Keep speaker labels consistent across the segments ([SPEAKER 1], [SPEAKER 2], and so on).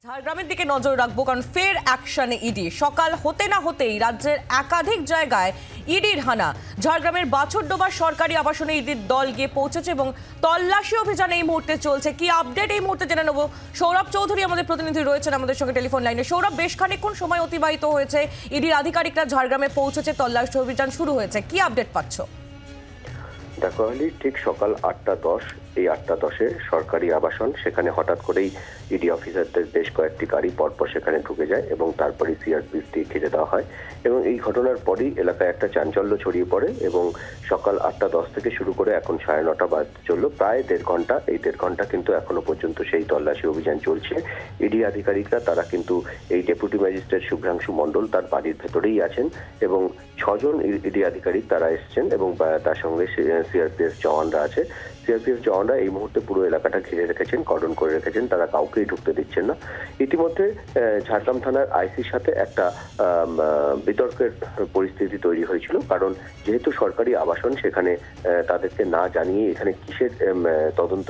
[SPEAKER 1] ঝাড়গ্রামের দিকে নজর রাখবো, কারণ ফের অ্যাকশনে ইডি। সকাল হতে না হতেই রাজ্যের একাধিক জায়গায় ইডির হানা। ঝাড়গ্রামের বাছরডোবার সরকারি আবাসনে ইডির দল গিয়ে পৌঁছেছে এবং তল্লাশি অভিযান এই মুহূর্তে চলছে। কি আপডেট এই মুহূর্তে জেনে নেবো। সৌরভ চৌধুরী আমাদের প্রতিনিধি রয়েছেন আমাদের সঙ্গে টেলিফোন লাইনে। সৌরভ, বেশ খানিকক্ষণ সময় অতিবাহিত হয়েছে, ইডির আধিকারিকরা ঝাড়গ্রামে পৌঁছেছে, তল্লাশি অভিযান শুরু হয়েছে, কি আপডেট পাচ্ছ?
[SPEAKER 2] দেখো আলি, ঠিক সকাল 8:10, এই 8:10-এ সরকারি আবাসন, সেখানে হঠাৎ করেই ইডি অফিসারদের বেশ কয়েকটি গাড়ি পরপর সেখানে ঢুকে যায় এবং তারপরে সিআরপিএফ দিয়ে ঘিরে দেওয়া হয় এবং এই ঘটনার পরই এলাকায় একটা চাঞ্চল্য ছড়িয়ে পড়ে এবং সকাল 8:10 থেকে শুরু করে এখন 9:30 বাজতে চললো, প্রায় 1.5 ঘন্টা। এই 1.5 ঘন্টা কিন্তু এখনো পর্যন্ত সেই তল্লাশি অভিযান চলছে। ইডি আধিকারিকরা তারা কিন্তু এই ডেপুটি ম্যাজিস্ট্রেট শুভ্রাংশু মণ্ডল তার বাড়ির ভেতরেই আছেন এবং 6 জন ইডি আধিকারিক তারা এসছেন এবং তার সঙ্গে সিআরপিএফ জওয়ানরা আছে। সিআরপিএফ জওয়ানরা এই মুহূর্তে পুরো এলাকাটা ঘিরে রেখেছেন, কর্ডন করে রেখেছেন, তারা কাউকেই ঢুকতে দিচ্ছেন না। ইতিমধ্যে ঝাড়গ্রাম থানার আইসির সাথে একটা বিতর্কের পরিস্থিতি তৈরি হয়েছিল, কারণ যেহেতু সরকারি আবাসন, সেখানে তাদেরকে না জানিয়ে এখানে কিসের তদন্ত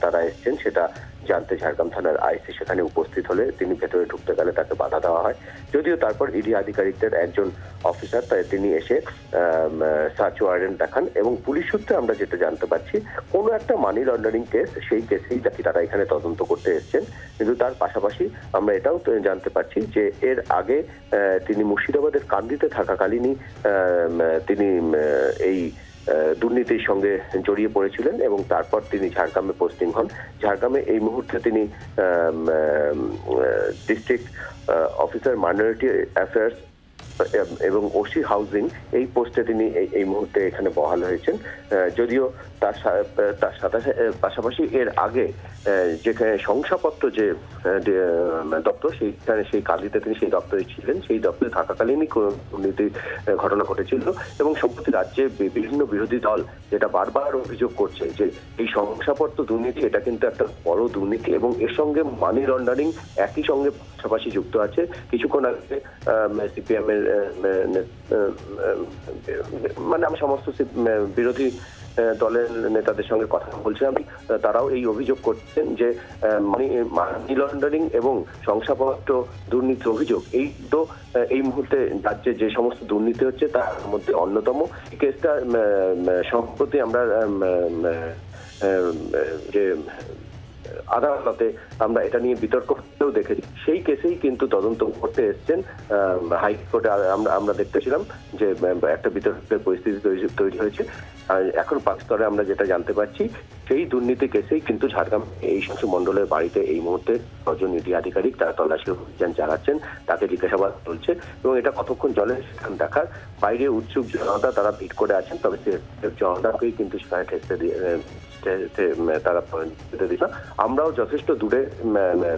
[SPEAKER 2] তারা এসছেন সেটা জানতে ঝাড়গ্রাম থানার আইসি সেখানে উপস্থিত হলে তিনি ভেতরে ঢুকতে গেলে তাকে বাধা দেওয়া হয়। যদিও তারপর ইডি আধিকারিকদের একজন অফিসার তিনি এসে সার্চ ওয়ারেন্ট দেখান এবং পুলিশ সূত্রে আমরা যেটা জানতে পারছি, কোনো একটা মানি লন্ডারিং কেস, সেই কেসেই নাকি তারা এখানে তদন্ত করতে এসেছেন। কিন্তু তার পাশাপাশি আমরা এটাও জানতে পারছি যে এর আগে তিনি মুর্শিদাবাদের কান্দিতে থাকাকালীনই তিনি এই দুর্নীতির সঙ্গে জড়িয়ে পড়েছিলেন এবং তারপর তিনি ঝাড়গ্রামে পোস্টিং হন। ঝাড়গ্রামে এই মুহূর্তে তিনি ডিস্ট্রিক্ট অফিসার মাইনরিটি অ্যাফেয়ার্স এবং ওসি হাউজিং, এই পোস্টে তিনি এই মুহূর্তে এখানে বহাল হয়েছেন। যদিও তার পাশাপাশি এর আগে যেখানে শংসাপত্র যে দপ্তর, সেইখানে সেই কালিতে তিনি সেই দপ্তরে ছিলেন, সেই দপ্তরে থাকাকালীনই দুর্নীতির ঘটনা ঘটেছিল এবং সম্প্রতি রাজ্যে বিভিন্ন বিরোধী দল যেটা বারবার অভিযোগ করছে যে এই শংসাপত্র দুর্নীতি, এটা কিন্তু একটা বড় দুর্নীতি এবং এর সঙ্গে মানি লন্ডারিং একই সঙ্গে পাশাপাশি যুক্ত আছে। কিছুক্ষণ আগে সিপিএম এর মানে আমি সমস্ত বিরোধী দলের নেতাদের সঙ্গে কথা বলছিলাম, তারাও এই অভিযোগ করছেন যে মানি লন্ডারিং এবং শংসাপত্র দুর্নীতির অভিযোগ এই তো এই মুহূর্তে রাজ্যে যে সমস্ত দুর্নীতি হচ্ছে তার মধ্যে অন্যতম। এই কেসটা সম্প্রতি আমরা যে আদালতে আমরা এটা নিয়ে বিতর্ক হতেও দেখেছি, সেই কেসেই কিন্তু তদন্ত করতে এসছেন হাইকোর্টে। আমরা দেখতেছিলাম যে একটা বিতর্কের পরিস্থিতি তৈরি হয়েছে। আর এখন পাঁচস্তরে আমরা যেটা জানতে পারছি, সেই দুর্নীতি কেসেই কিন্তু ঝাড়গ্রাম এই শুভ্রাংশু মণ্ডলের বাড়িতে এই মুহূর্তে 6 জন ইডি আধিকারিক তারা তল্লাশি অভিযান চালাচ্ছেন, তাকে জিজ্ঞাসাবাদ চলছে এবং এটা কতক্ষণ চলে সেখানে দেখার। বাইরে উৎসুক জনতা তারা ভিড় করে আছেন, তবে জনতাকেই কিন্তু সেখানে ঠেকতে দিয়ে তারা দিল। আমরাও যথেষ্ট দূরে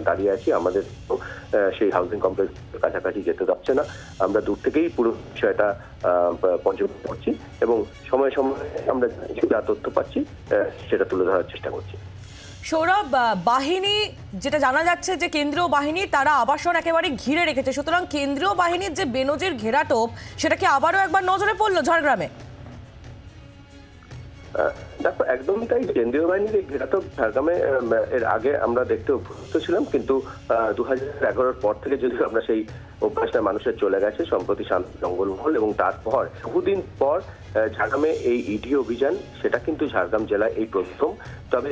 [SPEAKER 2] দাঁড়িয়ে আছি, আমাদের সেই হাউজিং কমপ্লেক্সের কাছাকাছি যেতে যাচ্ছে না। আমরা দূর থেকেই পুরো বিষয়টা পর্যবেক্ষণ করছি এবং সময়ে সময়ে আমরা যা তথ্য পাচ্ছি সেটা তুলে ধরার চেষ্টা করছি।
[SPEAKER 1] সৌরভ, বাহিনী যেটা জানা যাচ্ছে যে কেন্দ্রীয় বাহিনী তারা আবাসন একেবারে ঘিরে রেখেছে, সুতরাং কেন্দ্রীয় বাহিনীর যে বেনজির ঘেরাটোপ সেটা কি আবারও একবার নজরে পড়লো ঝাড়গ্রামে?
[SPEAKER 2] দেখো, একদমই তাই। কেন্দ্রীয় বাহিনীর এই ঘেরাটোপ ঝাড়গ্রামে এর আগে আমরা দেখতে অভ্যস্ত ছিলাম, কিন্তু 2011-র পর থেকে যদি আমরা সেই অভ্যাসটা মানুষের চলে গেছে, সম্প্রতি শান্তি জঙ্গলমহল এবং তারপর বহুদিন পর ঝাড়গ্রামে এই ইডি অভিযান, সেটা কিন্তু ঝাড়গ্রাম জেলায় এই প্রথম। তবে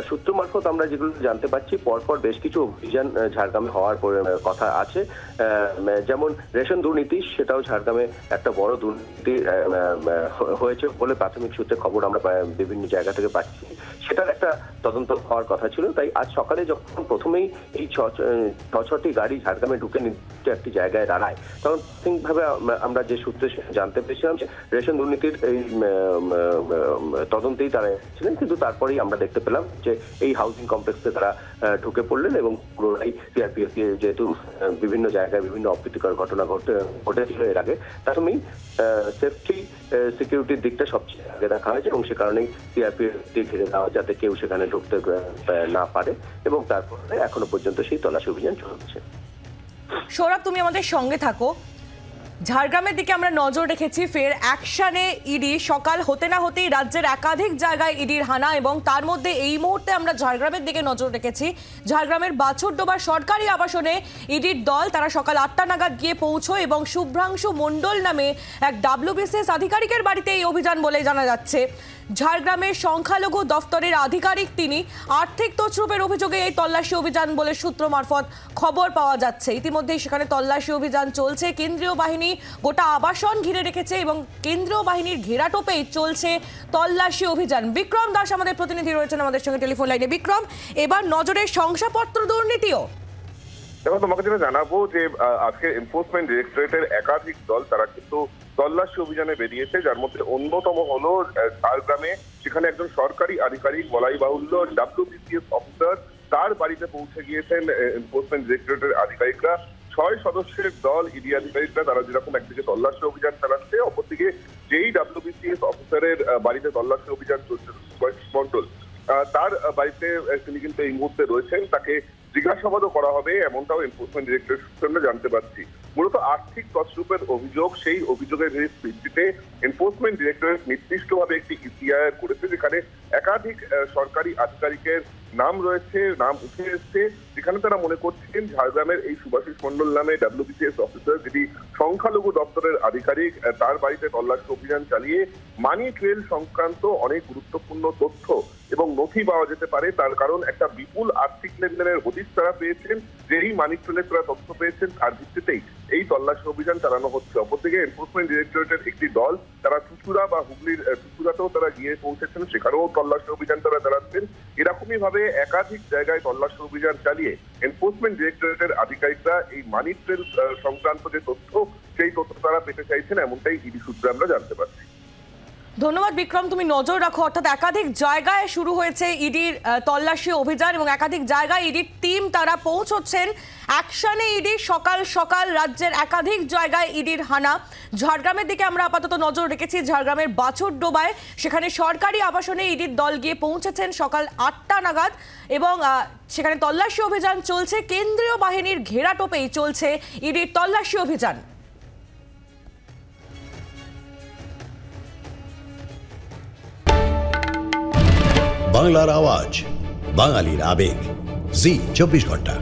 [SPEAKER 2] সূত্র মারফত আমরা যেগুলো জানতে পারছি, পরপর বেশ কিছু অভিযান ঝাড়গ্রামে হওয়ার কথা আছে। যেমন রেশন দুর্নীতি, সেটাও ঝাড়গ্রামে একটা বড় দুর্নীতি হয়েছে বলে প্রাথমিক সূত্রে খবর আমরা বিভিন্ন জায়গা থেকে পাচ্ছি। সেটার একটা তদন্ত হওয়ার কথা ছিল। তাই আজ সকালে যখন প্রথমেই এই 6টি গাড়ি ঝাড়গ্রামে ঢুকে নির্দিষ্ট একটি জায়গায় দাঁড়ায়, তখন প্রাথমিকভাবে আমরা যে সূত্রে জানতে পেরেছিলাম যে রেশন দুর্নীতির এই তদন্তেই তারা ছিলেন, কিন্তু তারপরেই আমরা দেখতে পেলাম যে এই হাউজিং কমপ্লেক্সে তারা ঢুকে পড়লেন এবং পুরোটাই সিআরপিএফ, যেহেতু বিভিন্ন জায়গায় বিভিন্ন অপ্রীতিকর ঘটনা ঘটেছিল এর আগে, তার জন্যই সেফটি সিকিউরিটির দিকটা সবচেয়ে আগে দেখা হয়েছে এবং সে কারণেই সিআরপিএফ দিয়ে ঘিরে দেওয়া যাতে কেউ সেখানে ঢুকতে না পারে এবং তারপরে এখনো পর্যন্ত সেই তল্লাশি অভিযান চলছে।
[SPEAKER 1] সৌরভ, তুমি আমাদের সঙ্গে থাকো। ঝাড়গ্রামের দিকে আমরা নজর রেখেছি। ফের অ্যাকশনে ইডি। সকাল হতে না হতেই রাজ্যের একাধিক জায়গায় ইডির হানা, এবং তার মধ্যে এই মুহূর্তে আমরা ঝাড়গ্রামের দিকে নজর রেখেছি। ঝাড়গ্রামের বাছুরডোবার সরকারি আবাসনে ইডির দল তারা সকাল 8টা নাগাদ গিয়ে পৌঁছয় এবং শুভ্রাংশু মণ্ডল নামে এক WBCS আধিকারিকের বাড়িতে এই অভিযান বলে জানা যাচ্ছে। ঝাড়গ্রামের সংখ্যালঘু দফতরের আধিকারিক তিনি। আর্থিক তছরূপের অভিযোগে এই তল্লাশি অভিযান বলে সূত্র মারফত খবর পাওয়া যাচ্ছে। ইতিমধ্যেই সেখানে তল্লাশি অভিযান চলছে। কেন্দ্রীয় বাহিনী গোটা আবাসন ঘিরে রেখেছে এবং কেন্দ্রীয় বাহিনীর ঘেরাটোপেই চলছে তল্লাশি অভিযান। বিক্রম দাস আমাদের প্রতিনিধি রয়েছেন আমাদের সঙ্গে টেলিফোন লাইনে। বিক্রম, এবার নজরে শংসাপত্র দুর্নীতিও।
[SPEAKER 3] দেখো, তোমাকে যেটা জানাবো যে আজকে এনফোর্সমেন্ট ডিরেক্টরেটের একাধিক দল তারা কিন্তু তল্লাশি অভিযানে বেরিয়েছে, যার মধ্যে অন্যতম হলো ঝাড়গ্রামে, সেখানে একজন সরকারি আধিকারিক, বলাই বাহুল্য WBCS অফিসার, তার বাড়িতে পৌঁছে গিয়েছেন এনফোর্সমেন্ট ডিরেক্টরেটের আধিকারিকরা। 6 সদস্যের দল ইডি আধিকারিকরা তারা যেরকম একদিকে তল্লাশি অভিযান চালাচ্ছে, অপরদিকে যেই WBCS অফিসারের বাড়িতে তল্লাশি অভিযান চলছে মণ্ডল, তার বাড়িতে তিনি কিন্তু এই মুহূর্তে রয়েছেন। তাকে জিজ্ঞাসাবাদও করা হবে, এমনটাও এনফোর্সমেন্ট ডিরেক্টরেট সূত্রে আমরা জানতে পারছি। মূলত আর্থিক তছরূপের অভিযোগ, সেই অভিযোগের ভিত্তিতে এনফোর্সমেন্ট ডিরেক্টরেট নির্দিষ্টভাবে একটি ECIR করেছে, যেখানে একাধিক সরকারি আধিকারিকের নাম রয়েছে, নাম উঠে এসছে, যেখানে তারা মনে করছেন ঝাড়গ্রামের এই সুভাষিস মণ্ডল নামে WBCS অফিসার, যেটি সংখ্যালঘু দপ্তরের আধিকারিক, তার বাড়িতে তল্লাশি অভিযান চালিয়ে মানি ট্রেল সংক্রান্ত অনেক গুরুত্বপূর্ণ তথ্য এবং নথি পাওয়া যেতে পারে। তার কারণ একটা বিপুল আর্থিক লেনদেনের হদিশ তারা পেয়েছেন, যেই মানি ট্রেলের তারা তথ্য পেয়েছেন, তার ভিত্তিতেই এই তল্লাশি অভিযান চালানো হচ্ছে। অপরদিকে এনফোর্সমেন্ট ডিরেক্টরেটের একটি দল তারা চুচুড়া বা হুগলির চুচুড়াতেও তারা গিয়ে পৌঁছেছেন, সেখানেও তল্লাশি অভিযান তারা চালাচ্ছেন। এরকমই ভাবে একাধিক জায়গায় তল্লাশি অভিযান চালিয়ে এনফোর্সমেন্ট ডিরেক্টরেটের আধিকারিকরা এই মানি ট্রেল সংক্রান্ত যে তথ্য, সেই তথ্য তারা পেতে চাইছেন, এমনটাই ইডি সূত্রে আমরা জানতে পারছি।
[SPEAKER 1] ধন্যবাদ বিক্রম, তুমি নজর রাখো। অর্থাৎ একাধিক জায়গায় শুরু হয়েছে ইডির তল্লাশি অভিযান এবং একাধিক জায়গায় ইডির টিম তারা পৌঁছচ্ছেন। অ্যাকশনে ইডি। সকাল সকাল রাজ্যের একাধিক জায়গায় ইডির হানা। ঝাড়গ্রামের দিকে আমরা আপাতত নজর রেখেছি। ঝাড়গ্রামের বাছুরডোবায় সেখানে সরকারি আবাসনে ইডির দল গিয়ে পৌঁছেছেন সকাল 8টা নাগাদ এবং সেখানে তল্লাশি অভিযান চলছে। কেন্দ্রীয় বাহিনীর ঘেরাটোপেই চলছে ইডির তল্লাশি অভিযান।
[SPEAKER 4] বাংলার আওয়াজ, বাঙালির আবেগ, জি 24 ঘন্টা।